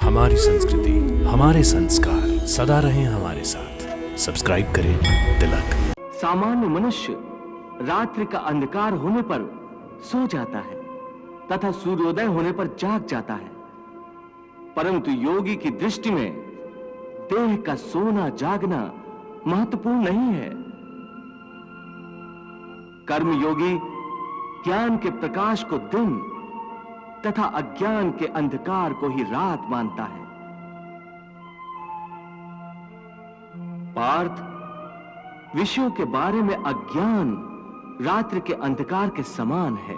हमारी संस्कृति, हमारे संस्कार सदा रहें हमारे साथ। सब्सक्राइब करें तिलक। सामान्य मनुष्य रात्रि का अंधकार होने पर सो जाता है तथा सूर्योदय होने पर जाग जाता है, परंतु योगी की दृष्टि में देह का सोना जागना महत्वपूर्ण नहीं है। कर्मयोगी ज्ञान के प्रकाश को दिन तथा अज्ञान के अंधकार को ही रात मानता है। पार्थ, विषयों के बारे में अज्ञान रात्रि के अंधकार के समान है।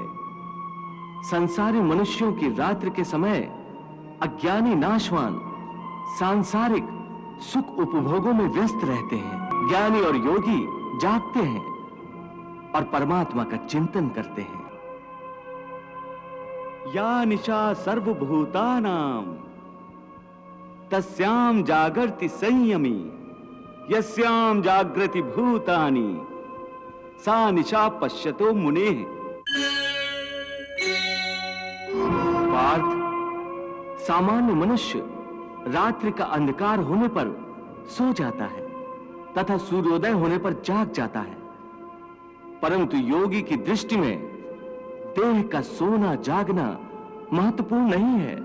संसारी मनुष्यों की रात्रि के समय अज्ञानी नाशवान सांसारिक सुख उपभोगों में व्यस्त रहते हैं। ज्ञानी और योगी जागते हैं और परमात्मा का चिंतन करते हैं। या निशा सर्वभूतानां तस्यां जागर्ति संयमी यस्यां जागृति भूतानि सा निशा पश्यतो मुनेः। पार्थ, सामान्य मनुष्य रात्रि का अंधकार होने पर सो जाता है तथा सूर्योदय होने पर जाग जाता है, परंतु योगी की दृष्टि में देह का सोना जागना महत्वपूर्ण नहीं है।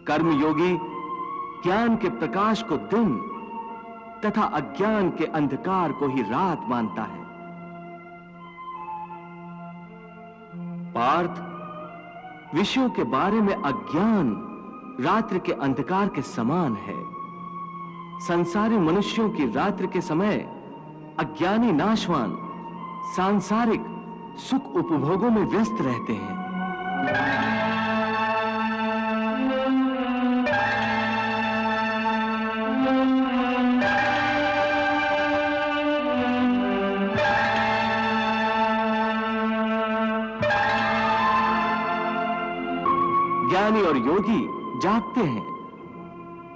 कर्मयोगी ज्ञान के प्रकाश को दिन तथा अज्ञान के अंधकार को ही रात मानता है। पार्थ, विषयों के बारे में अज्ञान रात्रि के अंधकार के समान है। संसारी मनुष्यों की रात्रि के समय अज्ञानी नाशवान सांसारिक सुख उपभोगों में व्यस्त रहते हैं। ज्ञानी और योगी जागते हैं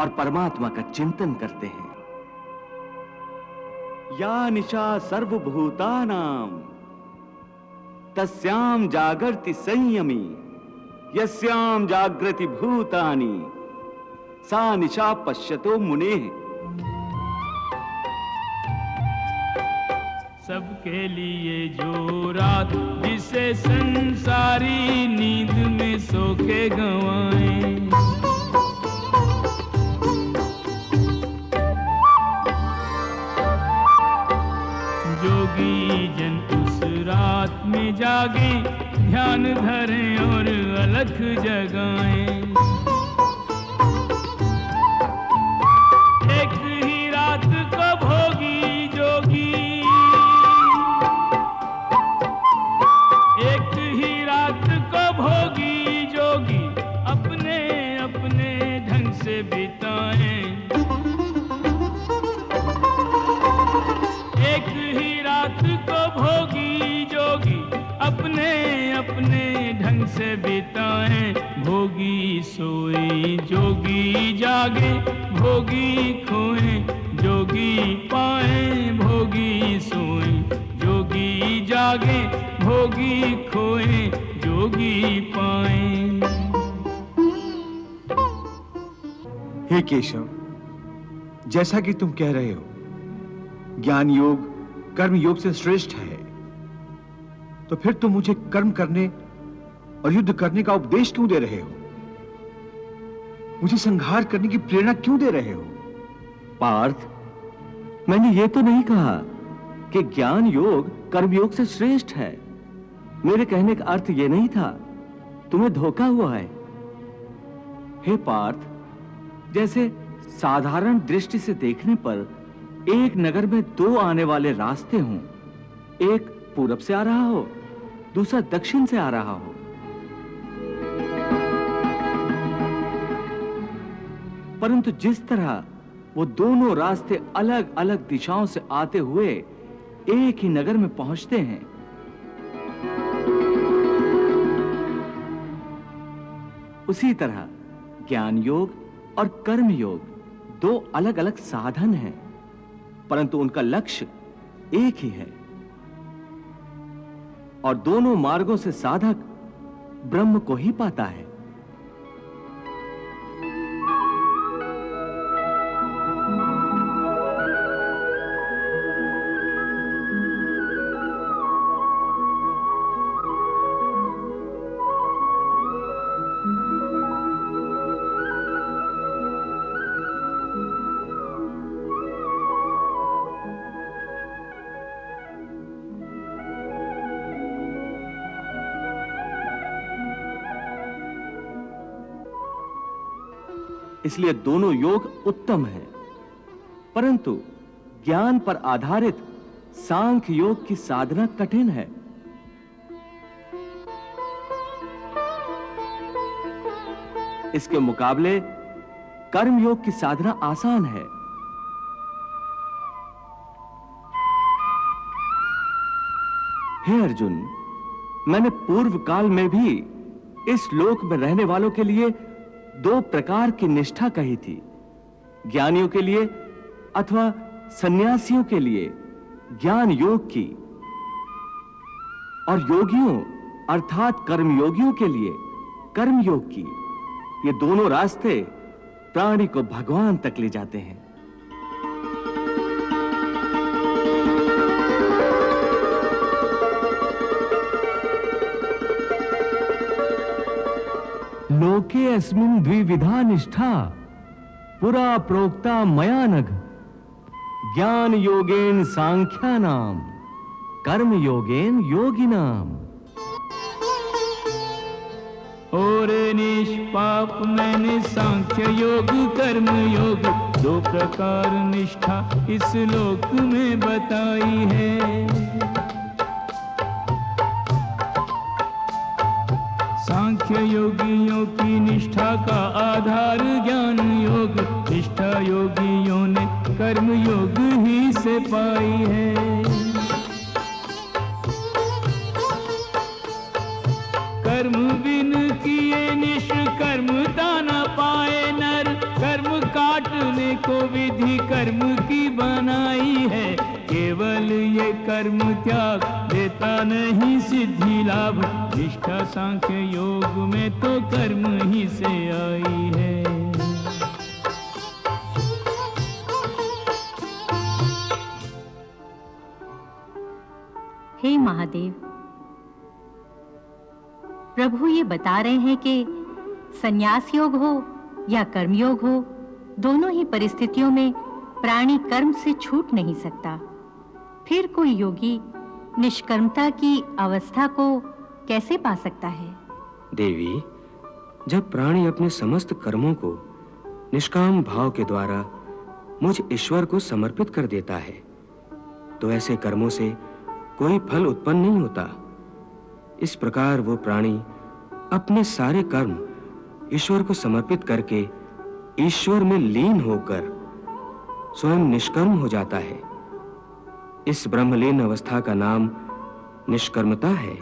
और परमात्मा का चिंतन करते हैं। या निशा सर्वभूतानां तस्यां जागर्ति संयमी यस्यां जागृति भूतानि सा निशा पश्यतो मुनेः। सबके लिए जो रात जिसे संसारी नींद में सो के गंवाए, जोगी जन उस रात में जागे, ध्यान धरें और अलख जगाएं। एक ही रात को भोगी जोगी, एक ही रात को भोगी जोगी अपने अपने ढंग से बिताएं। एक ही रात को भोगी जोगी अपने अपने ढंग से बिताएं। भोगी सोए जोगी जागे, भोगी खोए जोगी पाए। भोगी सोए जोगी जागे, भोगी खोए जोगी पाए। हे केशव, जैसा कि तुम कह रहे हो, ज्ञान योग कर्म योग से श्रेष्ठ है, तो फिर तुम मुझे कर्म करने और युद्ध करने का उपदेश क्यों दे रहे हो? मुझे संहार करने की प्रेरणा क्यों दे रहे हो? पार्थ, मैंने ये तो नहीं कहा कि ज्ञान योग कर्मयोग से श्रेष्ठ है। मेरे कहने का अर्थ ये नहीं था। तुम्हें धोखा हुआ है। हे पार्थ, जैसे साधारण दृष्टि से देखने पर एक नगर में दो आने वाले रास्ते हों, एक पूरब से आ रहा हो, दूसरा दक्षिण से आ रहा हो, परंतु जिस तरह वो दोनों रास्ते अलग अलग दिशाओं से आते हुए एक ही नगर में पहुंचते हैं, उसी तरह ज्ञान योग और कर्म योग दो अलग अलग साधन हैं, परंतु उनका लक्ष्य एक ही है। और दोनों मार्गों से साधक ब्रह्म को ही पाता है। इसलिए दोनों योग उत्तम है। परंतु ज्ञान पर आधारित सांख्य योग की साधना कठिन है। इसके मुकाबले कर्म योग की साधना आसान है। हे अर्जुन, मैंने पूर्व काल में भी इस लोक में रहने वालों के लिए दो प्रकार की निष्ठा कही थी, ज्ञानियों के लिए अथवा सन्यासियों के लिए ज्ञान योग की, और योगियों अर्थात कर्मयोगियों के लिए कर्म योग की। ये दोनों रास्ते प्राणी को भगवान तक ले जाते हैं। लोके अस्मिन् द्विविधा निष्ठा पुरा प्रोक्ता मया नघ, ज्ञान योगेन सांख्यानाम कर्म योगेन योगिनाम। और निष्पाप मैंने सांख्य योग कर्म योग दो प्रकार निष्ठा इस लोक में बताई है। सांख्य योगियों की निष्ठा का आधार ज्ञान योग, निष्ठा योगियों ने कर्म योग ही से पाई है। कर्म बिन किए निष्कर्मता न पाए नर, कर्म काटने को विधि कर्म की बनाई है। केवल ये कर्म त्याग देता नहीं सिद्धि लाभ, निष्ठा सांख्य योग में तो कर्म ही से आई है। हे महादेव, प्रभु ये बता रहे हैं कि संन्यास योग हो या कर्मयोग हो, दोनों ही परिस्थितियों में प्राणी कर्म से छूट नहीं सकता। फिर कोई योगी निष्कर्मता की अवस्था को कैसे पा सकता है? देवी, जब प्राणी अपने समस्त कर्मों को निष्काम भाव के द्वारा मुझ ईश्वर को समर्पित कर देता है, तो ऐसे कर्मों से कोई फल उत्पन्न नहीं होता। इस प्रकार वो प्राणी अपने सारे कर्म ईश्वर को समर्पित करके ईश्वर में लीन होकर स्वयं निष्कर्म हो जाता है। इस ब्रह्मलीन अवस्था का नाम निष्कर्मता है।